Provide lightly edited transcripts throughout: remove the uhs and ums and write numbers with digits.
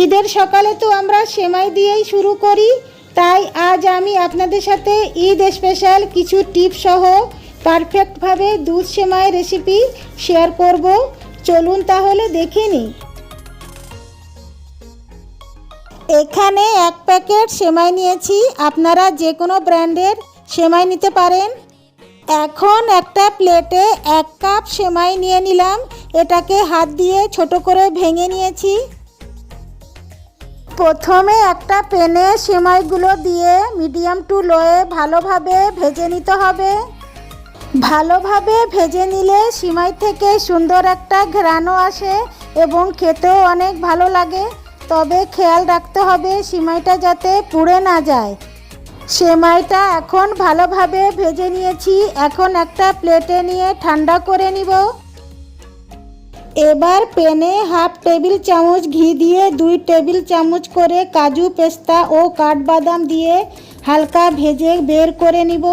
ঈদের সকালে তো আমরা সেমাই দিয়েই শুরু করি, তাই আজ আমি আপনাদের সাথে ঈদ স্পেশাল কিছু টিপস সহ পারফেক্টভাবে দুধ সেমাই রেসিপি শেয়ার করব। চলুন তাহলে দেখে নিই। এখানে 1 প্যাকেট সেমাই নিয়েছি, আপনারা যে কোনো ব্র্যান্ডের সেমাই নিতে পারেন। এখন একটা প্লেটে 1 কাপ সেমাই নিয়ে নিলাম, এটাকে হাত দিয়ে ছোট করে ভেঙে নিয়েছি। প্রথমে একটা প্যানে সেমাইগুলো দিয়ে মিডিয়াম টু লোয়ে ভালোভাবে ভেজে নিতে হবে। ভালোভাবে ভেজে নিলে সেমাই থেকে সুন্দর একটা ঘ্রাণও আসে এবং খেতেও অনেক ভালো লাগে। তবে খেয়াল রাখতে হবে সেমাইটা যাতে পুড়ে না যায়। সেমাইটা এখন ভালোভাবে ভেজে নিয়েছি, এখন একটা প্লেটে নিয়ে ঠান্ডা করে নিব। এবার প্যানে হাফ টেবিল চামচ ঘি দিয়ে 2 টেবিল চামচ করে কাজু, পেস্তা ও কাঠবাদাম দিয়ে হালকা ভেজে বের করে নিব।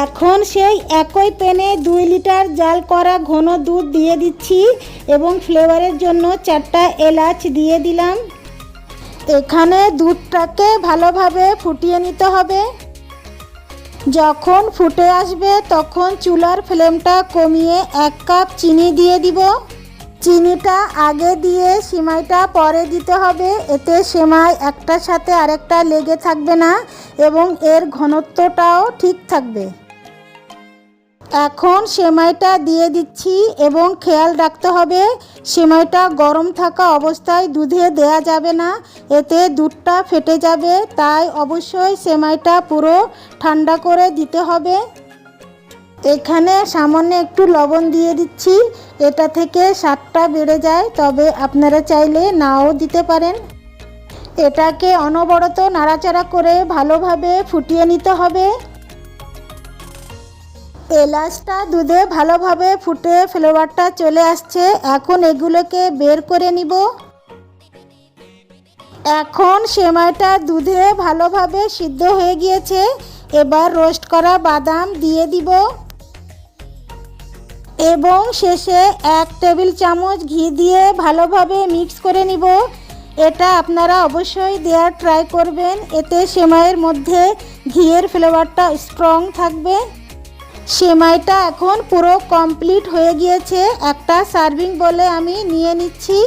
এখন সেই একই প্যানে 2 লিটার জাল করা ঘন দুধ দিয়ে দিচ্ছি এবং ফ্লেভারের জন্য 4টা এলাচ দিয়ে দিলাম। এখানে দুধটাকে ভালোভাবে ফুটিয়ে নিতে হবে। যখন ফুটে আসবে তখন চুলার ফ্লেমটা কমিয়ে 1 কাপ চিনি দিয়ে দিব। চিনিটা আগে দিয়ে সেমাইটা পরে দিতে হবে, এতে সেমাই একটার সাথে আরেকটা লেগে থাকবে না এবং এর ঘনত্বটাও ঠিক থাকবে। এখন সেমাইটা দিয়ে দিচ্ছি এবং খেয়াল রাখতে হবে সেমাইটা গরম থাকা অবস্থায় দুধে দেয়া যাবে না, এতে দুধটা ফেটে যাবে। তাই অবশ্যই সেমাইটা পুরো ঠান্ডা করে দিতে হবে। এখানে সামান্য একটু লবণ দিয়ে দিচ্ছি, এটা থেকে স্বাদটা বেড়ে যায়, তবে আপনারা চাইলে নাও দিতে পারেন। এটাকে অনবরত নাড়াচাড়া করে ভালোভাবে ফুটিয়ে নিতে হবে। এলাচটা দুধে ভালোভাবে ফুটে ফ্লেভারটা চলে আসছে, এখন এগুলোকে বের করে নিব। এখন সেমাইটা দুধে ভালোভাবে সিদ্ধ হয়ে গিয়েছে, এবার রোস্ট করা বাদাম দিয়ে দিব এবং শেষে 1 টেবিল চামচ ঘি দিয়ে ভালোভাবে মিক্স করে নিব। এটা আপনারা অবশ্যই দেওয়ার ট্রাই করবেন, এতে সেমাইয়ের মধ্যে ঘিয়ের ফ্লেভারটা স্ট্রং থাকবে। সেমাইটা এখন পুরো কমপ্লিট হয়ে গিয়েছে, একটা সার্ভিং বলে আমি নিয়ে নিচ্ছি।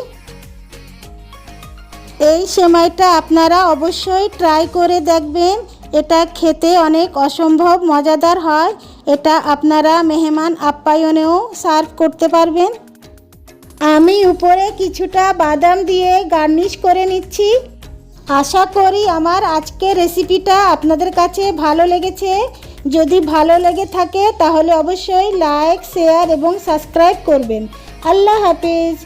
এই সেমাইটা আপনারা অবশ্যই ট্রাই করে দেখবেন, এটা খেতে অনেক অসম্ভব মজাদার হয়। এটা আপনারা মেহমান আপ্যায়নেও সার্ভ করতে পারবেন। আমি উপরে কিছুটা বাদাম দিয়ে গার্নিশ করে নিচ্ছি। আশা করি আমার আজকের রেসিপিটা আপনাদের কাছে ভালো লেগেছে। যদি ভালো লেগে থাকে তাহলে অবশ্যই লাইক, শেয়ার এবং সাবস্ক্রাইব করবেন। আল্লাহ হাফেজ।